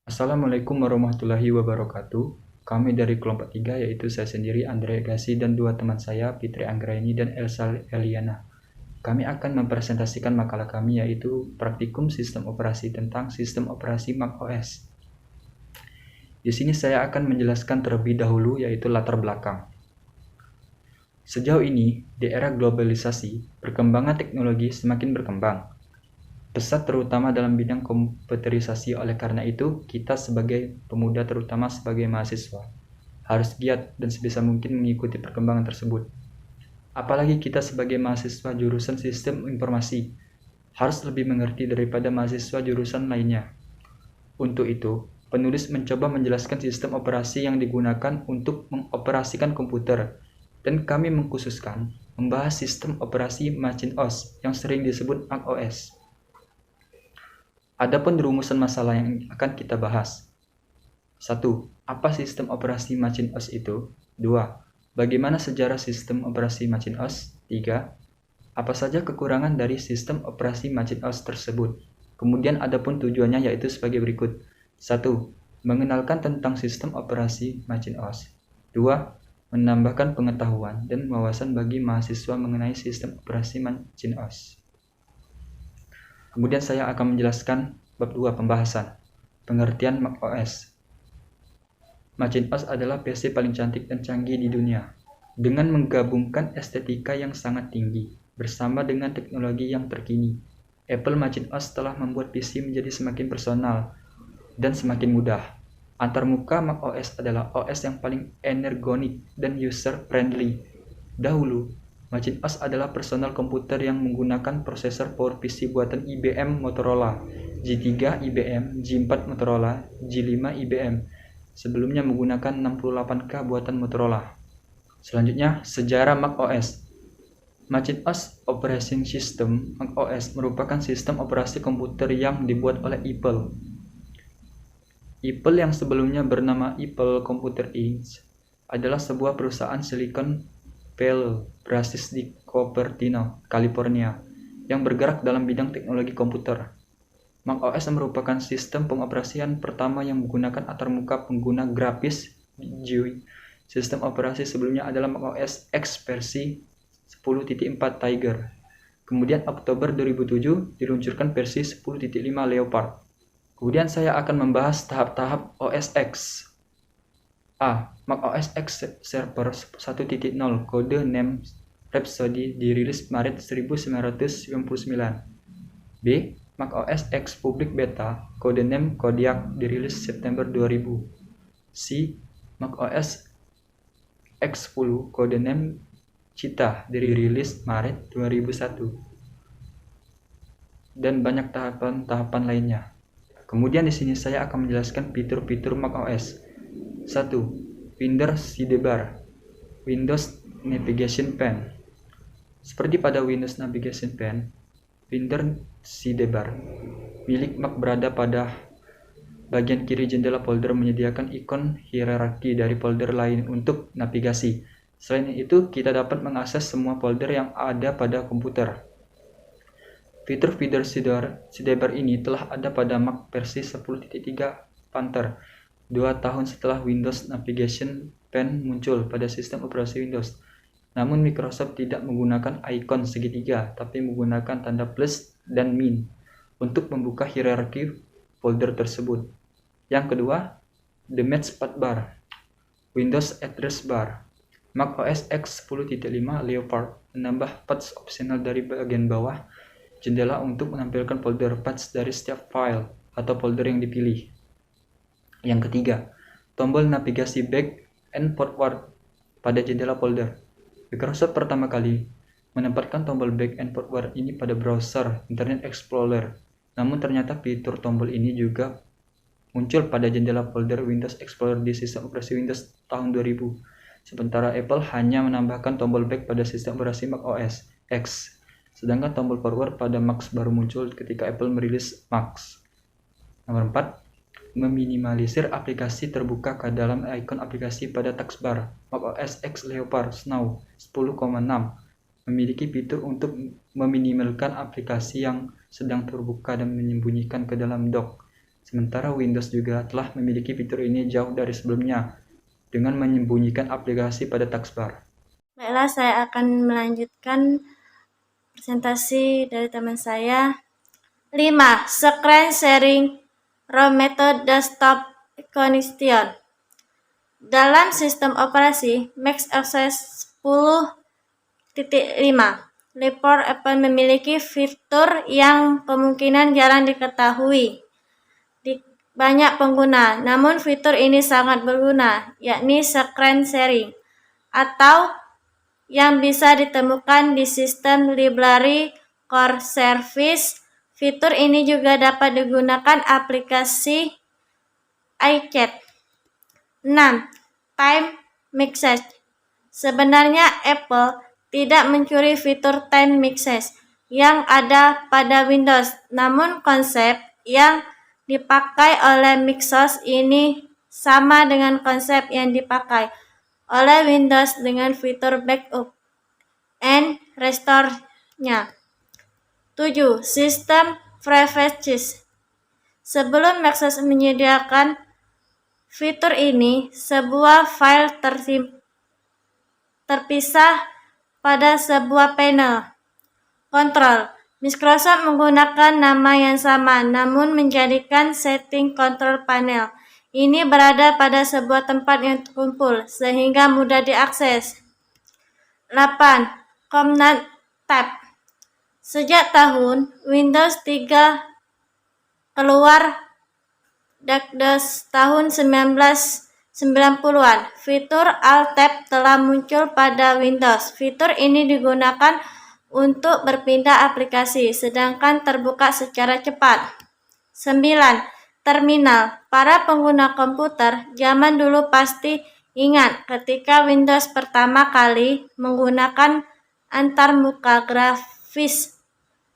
Assalamualaikum warahmatullahi wabarakatuh. Kami dari kelompok 3 yaitu saya sendiri Andre Gasi dan dua teman saya Fitri Anggraini dan Elsa Eliana. Kami akan mempresentasikan makalah kami yaitu Praktikum Sistem Operasi tentang Sistem Operasi macOS. Di sini saya akan menjelaskan terlebih dahulu yaitu latar belakang. Sejauh ini, di era globalisasi, perkembangan teknologi semakin berkembang pesat terutama dalam bidang komputerisasi. Oleh karena itu, kita sebagai pemuda terutama sebagai mahasiswa harus giat dan sebisa mungkin mengikuti perkembangan tersebut. Apalagi kita sebagai mahasiswa jurusan sistem informasi harus lebih mengerti daripada mahasiswa jurusan lainnya. Untuk itu, penulis mencoba menjelaskan sistem operasi yang digunakan untuk mengoperasikan komputer, dan kami mengkhususkan membahas sistem operasi Macintosh yang sering disebut macOS. Adapun rumusan masalah yang akan kita bahas. 1. Apa sistem operasi Macintosh itu? 2. Bagaimana sejarah sistem operasi Macintosh? 3. Apa saja kekurangan dari sistem operasi Macintosh tersebut? Kemudian adapun tujuannya yaitu sebagai berikut. 1. Mengenalkan tentang sistem operasi Macintosh. 2. Menambahkan pengetahuan dan wawasan bagi mahasiswa mengenai sistem operasi Macintosh. Kemudian saya akan menjelaskan bab 2 pembahasan. Pengertian macOS. Macintosh adalah PC paling cantik dan canggih di dunia, dengan menggabungkan estetika yang sangat tinggi bersama dengan teknologi yang terkini. Apple Macintosh telah membuat PC menjadi semakin personal dan semakin mudah. Antarmuka macOS adalah OS yang paling ergonomik dan user-friendly. Dahulu, Macintosh adalah personal komputer yang menggunakan prosesor PowerPC buatan IBM Motorola, G3 IBM, G4 Motorola, G5 IBM, sebelumnya menggunakan 68K buatan Motorola. Selanjutnya, sejarah macOS. Macintosh Operating System (macOS) merupakan sistem operasi komputer yang dibuat oleh Apple. Apple yang sebelumnya bernama Apple Computer Inc. adalah sebuah perusahaan Silicon Valley berbasis di Cupertino, California, yang bergerak dalam bidang teknologi komputer. macOS merupakan sistem pengoperasian pertama yang menggunakan antarmuka pengguna grafis GUI. Sistem operasi sebelumnya adalah macOS X versi 10.4 Tiger. Kemudian Oktober 2007 diluncurkan versi 10.5 Leopard. Kemudian saya akan membahas tahap-tahap OS X. A. macOS X Server 1.0 kode name Rhapsody dirilis Maret 1999. B. macOS X Public Beta kode name Kodiak dirilis September 2000. C. macOS X10 kode name Cheetah dirilis Maret 2001. Dan banyak tahapan-tahapan lainnya. Kemudian di sini saya akan menjelaskan fitur-fitur macOS. 1. Windows Sidebar, Windows Navigation Pane. Seperti pada Windows Navigation Pane, Windows Sidebar milik Mac berada pada bagian kiri jendela folder, menyediakan ikon hierarki dari folder lain untuk navigasi. Selain itu, kita dapat mengakses semua folder yang ada pada komputer. Fitur-fitur Sidebar ini telah ada pada Mac versi 10.3 Panther, 2 tahun setelah Windows Navigation Pane muncul pada sistem operasi Windows. Namun Microsoft tidak menggunakan ikon segitiga, tapi menggunakan tanda plus dan min untuk membuka hierarki folder tersebut. Yang kedua, the Match Path Bar, Windows Address Bar. macOS X 10.5 Leopard menambah paths opsional dari bagian bawah jendela untuk menampilkan folder paths dari setiap file atau folder yang dipilih. Yang ketiga, tombol navigasi back and forward pada jendela folder. Microsoft pertama kali menempatkan tombol back and forward ini pada browser Internet Explorer. Namun ternyata fitur tombol ini juga muncul pada jendela folder Windows Explorer di sistem operasi Windows tahun 2000. Sementara Apple hanya menambahkan tombol back pada sistem operasi macOS X. Sedangkan tombol forward pada Mac baru muncul ketika Apple merilis Mac. Nomor 4. Meminimalisir aplikasi terbuka ke dalam ikon aplikasi pada taskbar. macOS X Leopard Snow 10.6 memiliki fitur untuk meminimalkan aplikasi yang sedang terbuka dan menyembunyikan ke dalam dock. Sementara Windows juga telah memiliki fitur ini jauh dari sebelumnya dengan menyembunyikan aplikasi pada taskbar. Baiklah, saya akan melanjutkan presentasi dari teman saya. 5. Screen sharing raw method desktop connection. Dalam sistem operasi Mac OS 10.5, Leopard Apple memiliki fitur yang kemungkinan jarang diketahui di banyak pengguna, namun fitur ini sangat berguna, yakni screen sharing, atau yang bisa ditemukan di sistem library core service. Fitur ini juga dapat digunakan aplikasi iChat. 6. Time mixage. Sebenarnya Apple tidak mencuri fitur time mixage yang ada pada Windows, namun konsep yang dipakai oleh Mixos ini sama dengan konsep yang dipakai oleh Windows dengan fitur backup and restore-nya. 7. Sistem preferences. Sebelum Mixos menyediakan fitur ini, sebuah file terpisah pada sebuah panel kontrol. Microsoft menggunakan nama yang sama, namun menjadikan setting control panel ini berada pada sebuah tempat yang terkumpul, sehingga mudah diakses. 8. Command Tab. Sejak tahun Windows 3 keluar DOS tahun 1990-an, fitur Alt Tab telah muncul pada Windows. Fitur ini digunakan untuk berpindah aplikasi, sedangkan terbuka secara cepat. 9. Terminal. Para pengguna komputer zaman dulu pasti ingat ketika Windows pertama kali menggunakan antarmuka grafis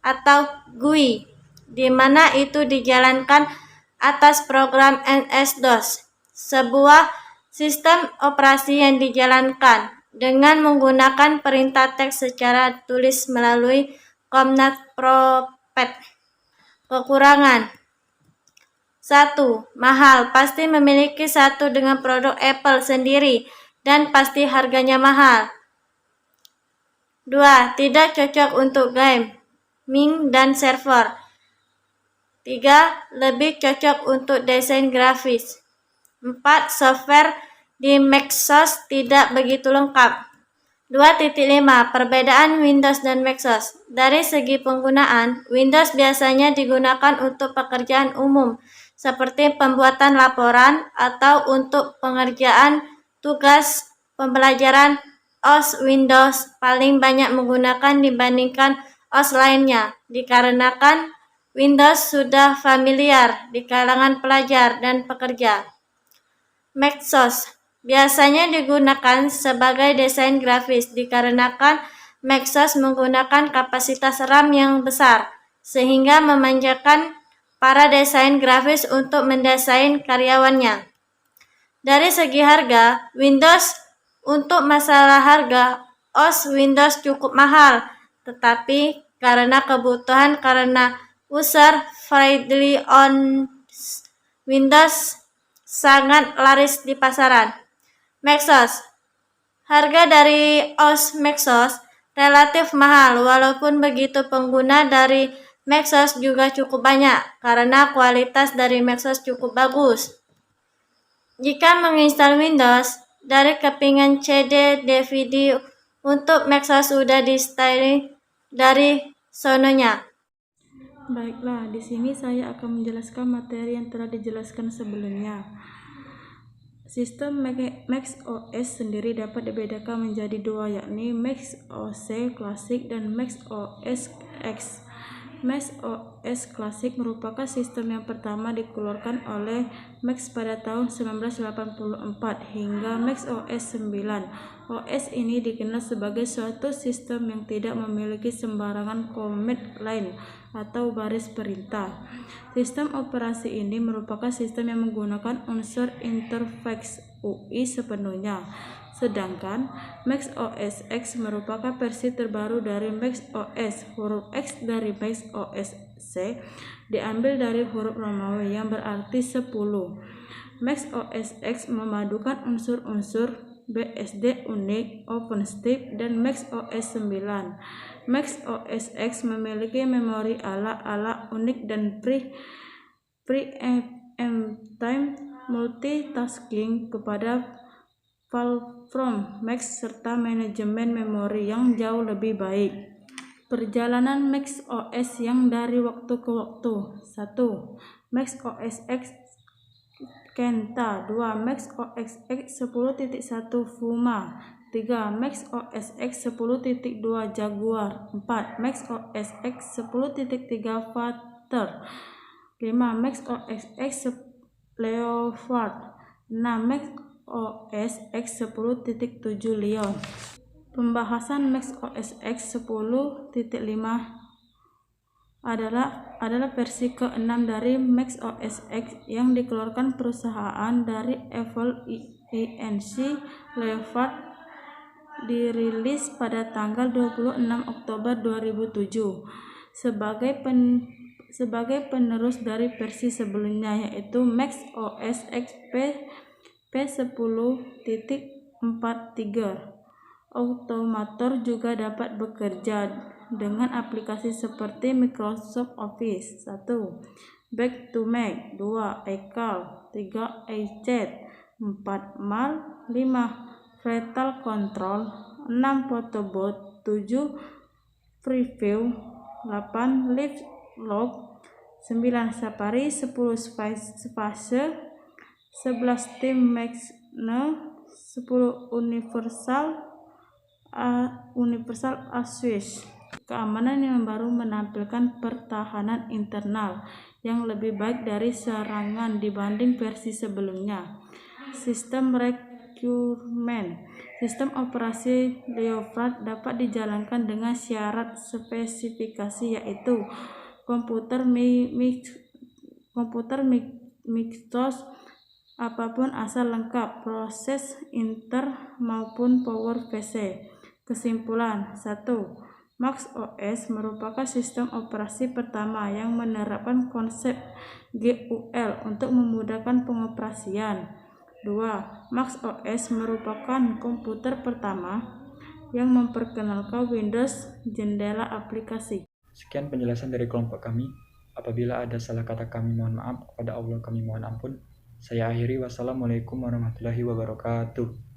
atau GUI, di mana itu dijalankan atas program MS-DOS, sebuah sistem operasi yang dijalankan dengan menggunakan perintah teks secara tulis melalui command prompt. Kekurangan. 1. Mahal. Pasti memiliki satu dengan produk Apple sendiri dan pasti harganya mahal. 2. Tidak cocok untuk gaming dan server. 3. Lebih cocok untuk desain grafis. 4. Software di Microsoft tidak begitu lengkap. 2.5. Perbedaan Windows dan Microsoft. Dari segi penggunaan, Windows biasanya digunakan untuk pekerjaan umum, seperti pembuatan laporan atau untuk pengerjaan tugas pembelajaran. OS Windows paling banyak menggunakan dibandingkan OS lainnya, dikarenakan Windows sudah familiar di kalangan pelajar dan pekerja. Microsoft biasanya digunakan sebagai desain grafis dikarenakan Microsoft menggunakan kapasitas RAM yang besar, sehingga memanjakan para desain grafis untuk mendesain karyawannya. Dari segi harga, untuk masalah harga, OS Windows cukup mahal, tetapi karena kebutuhan karena user-friendly on Windows sangat laris di pasaran. Microsoft. Harga dari OS Microsoft relatif mahal, walaupun begitu pengguna dari Microsoft juga cukup banyak karena kualitas dari Microsoft cukup bagus. Jika menginstal Windows dari kepingan CD DVD untuk Microsoft sudah di-styling dari sononya. Baiklah, di sini saya akan menjelaskan materi yang telah dijelaskan sebelumnya. Sistem Mac OS sendiri dapat dibedakan menjadi dua, yakni Mac OS Classic dan Mac OS X. Mac OS Classic merupakan sistem yang pertama dikeluarkan oleh Mac pada tahun 1984 hingga Mac OS 9. OS ini dikenal sebagai suatu sistem yang tidak memiliki sembarangan command line atau baris perintah. Sistem operasi ini merupakan sistem yang menggunakan unsur interface UI sepenuhnya. Sedangkan Mac OS X merupakan versi terbaru dari Mac OS, huruf X dari Mac OS C diambil dari huruf Romawi yang berarti 10. Mac OS X memadukan unsur-unsur BSD unik, OpenStack, dan Mac OS 9. Mac OS X memiliki memori ala unik dan preemptive multitasking kepada platform Mac serta manajemen memori yang jauh lebih baik. Perjalanan Mac OS yang dari waktu ke waktu. 1. Mac OS X Kenta. 2. Mac OS X 10.1 Fuma. 3. Mac OS X 10.2 Jaguar. 4. Mac OS X 10.3 Panther. 5. Mac OS X Leopard. 6. Mac OS X 10.7 Lion. Pembahasan Mac OS X 10.5 adalah versi ke-6 dari Mac OS X yang dikeluarkan perusahaan dari Apple Inc. Leopard dirilis pada tanggal 26 Oktober 2007 sebagai penerus dari versi sebelumnya, yaitu Mac OS X P10.43. Automator juga dapat bekerja dengan aplikasi seperti Microsoft Office. 1. Back to Mac. 2. iCal. 3. iChat. 4. Mal. 5. Vital Control. 6. Photobot. 7. Preview. 8. Live Log. 9. Safari. 10. Space. 11. Steam Magne. 10. Universal Assuage. Keamanan yang baru menampilkan pertahanan internal yang lebih baik dari serangan dibanding versi sebelumnya. Sistem requirement. Sistem operasi Leopard dapat dijalankan dengan syarat spesifikasi, yaitu komputer Macintosh apapun asal lengkap, proses Intel maupun Power PC. Kesimpulan. 1. Mac OS merupakan sistem operasi pertama yang menerapkan konsep GUL untuk memudahkan pengoperasian. 2. Mac OS merupakan komputer pertama yang memperkenalkan Windows jendela aplikasi. Sekian penjelasan dari kelompok kami. Apabila ada salah kata kami mohon maaf, kepada Allah kami mohon ampun. Saya akhiri, wassalamualaikum warahmatullahi wabarakatuh.